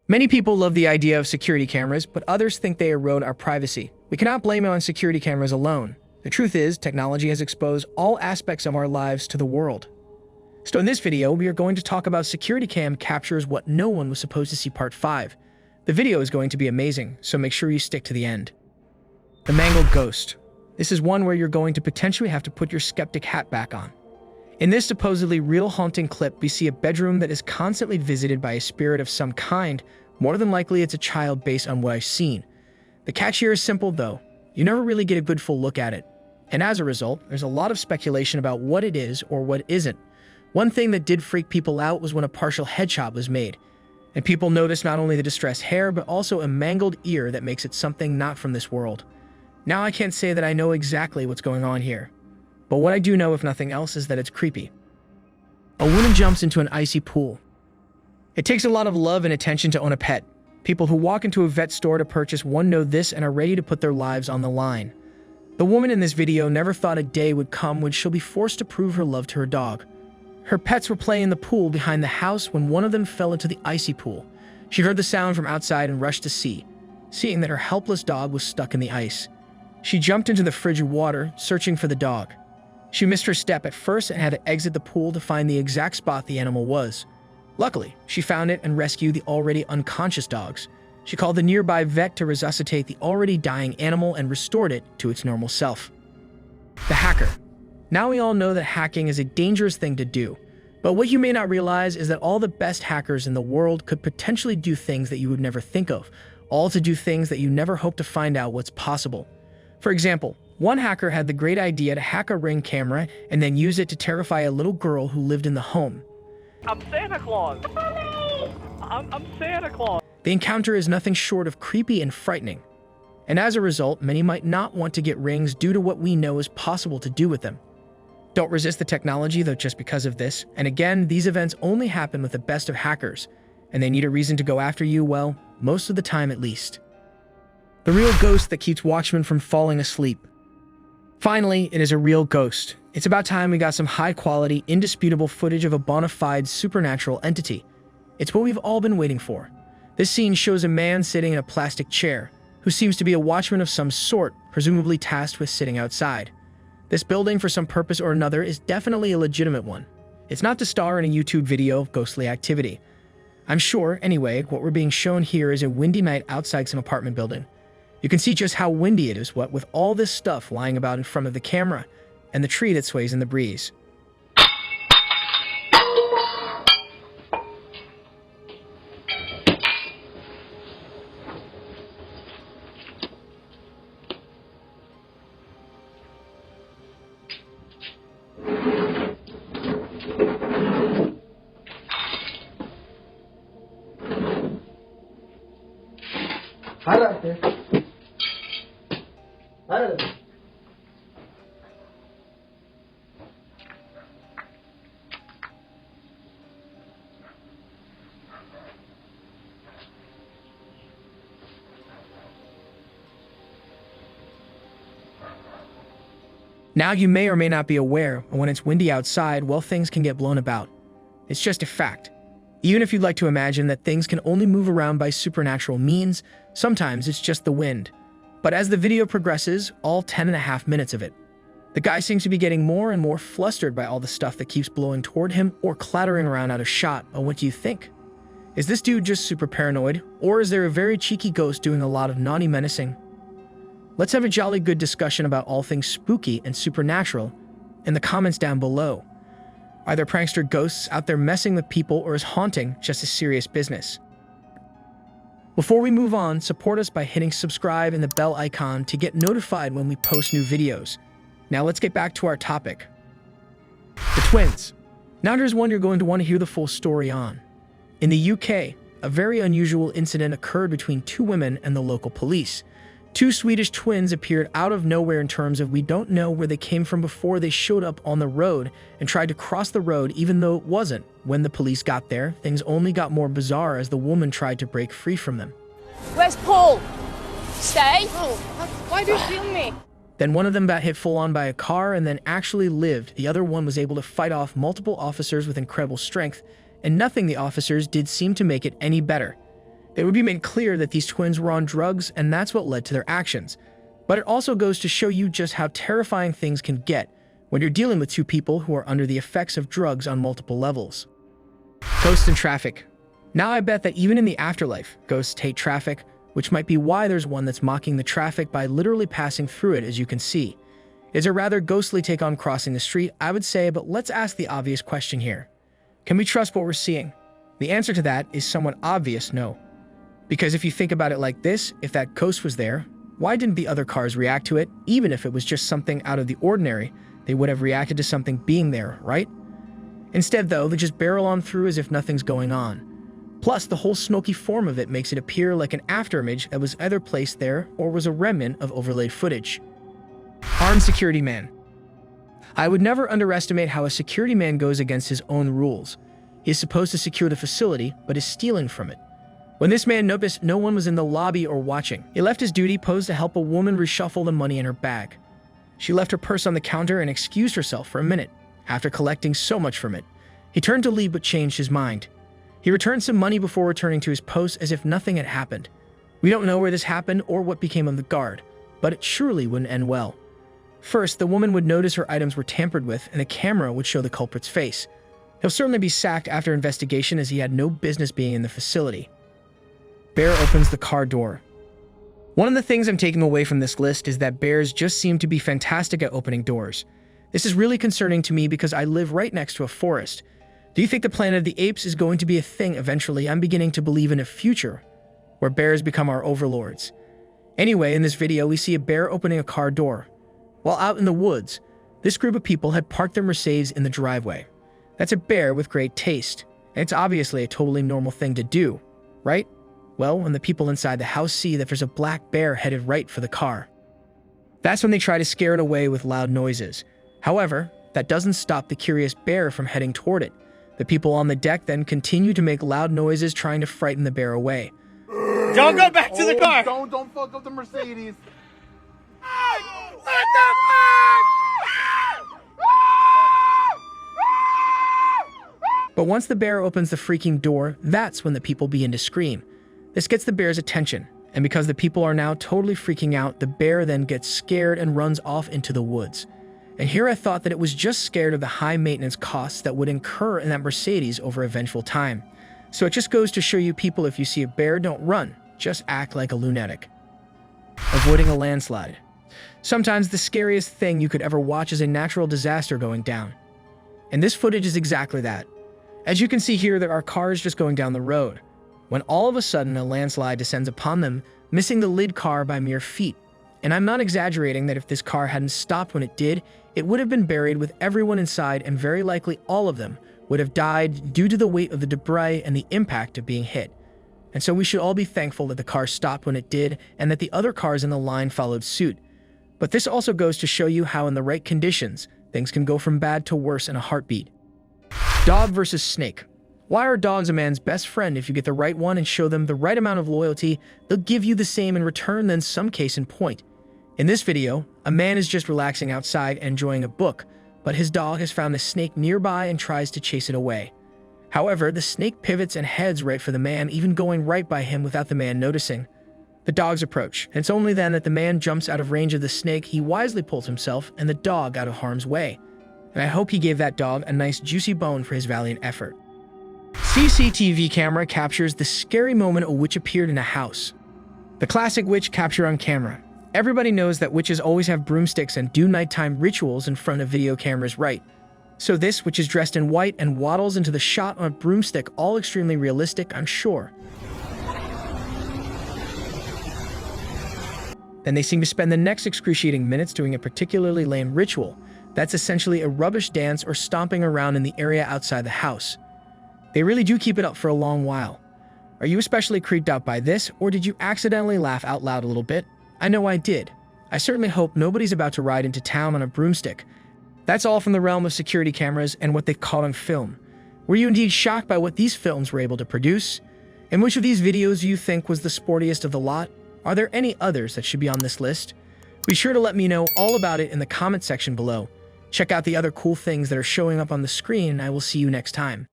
Many people love the idea of security cameras, but others think they erode our privacy. We cannot blame it on security cameras alone. The truth is, technology has exposed all aspects of our lives to the world. So in this video, we are going to talk about security cam captures what no one was supposed to see part 5. The video is going to be amazing, so make sure you stick to the end. The mangled ghost. This is one where you're going to potentially have to put your skeptic hat back on. In this supposedly real haunting clip, we see a bedroom that is constantly visited by a spirit of some kind. More than likely, it's a child based on what I've seen. The catch here is simple though. You never really get a good full look at it. And as a result, there's a lot of speculation about what it is or what isn't. One thing that did freak people out was when a partial headshot was made. And people noticed not only the distressed hair, but also a mangled ear that makes it something not from this world. Now I can't say that I know exactly what's going on here. But what I do know, if nothing else, is that it's creepy. A woman jumps into an icy pool. It takes a lot of love and attention to own a pet. People who walk into a vet store to purchase one know this and are ready to put their lives on the line. The woman in this video never thought a day would come when she'll be forced to prove her love to her dog. Her pets were playing in the pool behind the house when one of them fell into the icy pool. She heard the sound from outside and rushed to see, seeing that her helpless dog was stuck in the ice. She jumped into the frigid water, searching for the dog. She missed her step at first and had to exit the pool to find the exact spot the animal was. Luckily, she found it and rescued the already unconscious dogs. She called the nearby vet to resuscitate the already dying animal and restored it to its normal self. The hacker. Now we all know that hacking is a dangerous thing to do, but what you may not realize is that all the best hackers in the world could potentially do things that you would never think of, all to do things that you never hope to find out what's possible. For example, one hacker had the great idea to hack a Ring camera and then use it to terrify a little girl who lived in the home. I'm Santa Claus. I'm Santa Claus. The encounter is nothing short of creepy and frightening. And as a result, many might not want to get rings due to what we know is possible to do with them. Don't resist the technology though just because of this. And again, these events only happen with the best of hackers. And they need a reason to go after you, well, most of the time at least. The real ghost that keeps watchmen from falling asleep. Finally, it is a real ghost. It's about time we got some high-quality, indisputable footage of a bona fide supernatural entity. It's what we've all been waiting for. This scene shows a man sitting in a plastic chair, who seems to be a watchman of some sort, presumably tasked with sitting outside. This building, for some purpose or another, is definitely a legitimate one. It's not to star in a YouTube video of ghostly activity. I'm sure, anyway, what we're being shown here is a windy night outside some apartment building. You can see just how windy it is, what with all this stuff lying about in front of the camera, and the tree that sways in the breeze. Now you may or may not be aware, but when it's windy outside, well, things can get blown about. It's just a fact. Even if you'd like to imagine that things can only move around by supernatural means, sometimes it's just the wind. But as the video progresses, all 10.5 minutes of it, the guy seems to be getting more and more flustered by all the stuff that keeps blowing toward him or clattering around out of shot. But what do you think? Is this dude just super paranoid, or is there a very cheeky ghost doing a lot of naughty menacing? Let's have a jolly good discussion about all things spooky and supernatural in the comments down below. Are there prankster ghosts out there messing with people, or is haunting just a serious business? Before we move on, support us by hitting subscribe and the bell icon to get notified when we post new videos. Now let's get back to our topic. The twins. Now there's one you're going to want to hear the full story on. In the UK, a very unusual incident occurred between two women and the local police. Two Swedish twins appeared out of nowhere in terms of we don't know where they came from before they showed up on the road and tried to cross the road even though it wasn't. When the police got there, things only got more bizarre as the woman tried to break free from them. Where's Paul? Stay? Oh, why do you film me? Then one of them got hit full on by a car and then actually lived. The other one was able to fight off multiple officers with incredible strength, and nothing the officers did seemed to make it any better. It would be made clear that these twins were on drugs, and that's what led to their actions. But it also goes to show you just how terrifying things can get when you're dealing with two people who are under the effects of drugs on multiple levels. Ghosts in traffic. Now I bet that even in the afterlife, ghosts hate traffic, which might be why there's one that's mocking the traffic by literally passing through it, as you can see. It's a rather ghostly take on crossing the street, I would say, but let's ask the obvious question here. Can we trust what we're seeing? The answer to that is somewhat obvious no. Because if you think about it like this, if that ghost was there, why didn't the other cars react to it? Even if it was just something out of the ordinary, they would have reacted to something being there, right? Instead, though, they just barrel on through as if nothing's going on. Plus, the whole smoky form of it makes it appear like an afterimage that was either placed there or was a remnant of overlaid footage. Armed security man. I would never underestimate how a security man goes against his own rules. He is supposed to secure the facility, but is stealing from it. When this man noticed no one was in the lobby or watching, he left his duty post to help a woman reshuffle the money in her bag. She left her purse on the counter and excused herself for a minute. After collecting so much from it, he turned to leave but changed his mind. He returned some money before returning to his post as if nothing had happened. We don't know where this happened or what became of the guard, but it surely wouldn't end well. First, the woman would notice her items were tampered with and the camera would show the culprit's face. He'll certainly be sacked after investigation as he had no business being in the facility. Bear opens the car door. One of the things I'm taking away from this list is that bears just seem to be fantastic at opening doors. This is really concerning to me because I live right next to a forest. Do you think the Planet of the Apes is going to be a thing eventually? I'm beginning to believe in a future where bears become our overlords. Anyway, in this video, we see a bear opening a car door. While out in the woods, this group of people had parked their Mercedes in the driveway. That's a bear with great taste, and it's obviously a totally normal thing to do, right? Well, when the people inside the house see that there's a black bear headed right for the car. That's when they try to scare it away with loud noises. However, that doesn't stop the curious bear from heading toward it. The people on the deck then continue to make loud noises trying to frighten the bear away. Don't go back to the car! Don't fuck up the Mercedes. What the fuck? But once the bear opens the freaking door, that's when the people begin to scream. This gets the bear's attention, and because the people are now totally freaking out, the bear then gets scared and runs off into the woods. And here I thought that it was just scared of the high maintenance costs that would incur in that Mercedes over eventual time. So it just goes to show you people, if you see a bear, don't run, just act like a lunatic. Avoiding a landslide. Sometimes the scariest thing you could ever watch is a natural disaster going down. And this footage is exactly that. As you can see here, there are cars just going down the road, when all of a sudden a landslide descends upon them, missing the lead car by mere feet. And I'm not exaggerating that if this car hadn't stopped when it did, it would have been buried with everyone inside, and very likely all of them would have died due to the weight of the debris and the impact of being hit. And so we should all be thankful that the car stopped when it did and that the other cars in the line followed suit. But this also goes to show you how in the right conditions, things can go from bad to worse in a heartbeat. Dog versus snake. Why are dogs a man's best friend? If you get the right one and show them the right amount of loyalty, they'll give you the same in return, than some case in point. In this video, a man is just relaxing outside and enjoying a book, but his dog has found a snake nearby and tries to chase it away. However, the snake pivots and heads right for the man, even going right by him without the man noticing. The dogs approach, and it's only then that the man jumps out of range of the snake. He wisely pulls himself and the dog out of harm's way. And I hope he gave that dog a nice juicy bone for his valiant effort. CCTV camera captures the scary moment a witch appeared in a house. The classic witch capture on camera. Everybody knows that witches always have broomsticks and do nighttime rituals in front of video cameras, right? So this witch is dressed in white and waddles into the shot on a broomstick, all extremely realistic, I'm sure. Then they seem to spend the next excruciating minutes doing a particularly lame ritual. That's essentially a rubbish dance or stomping around in the area outside the house. They really do keep it up for a long while. Are you especially creeped out by this, or did you accidentally laugh out loud a little bit? I know I did. I certainly hope nobody's about to ride into town on a broomstick. That's all from the realm of security cameras and what they caught on film. Were you indeed shocked by what these films were able to produce? And which of these videos do you think was the sportiest of the lot? Are there any others that should be on this list? Be sure to let me know all about it in the comment section below. Check out the other cool things that are showing up on the screen, and I will see you next time.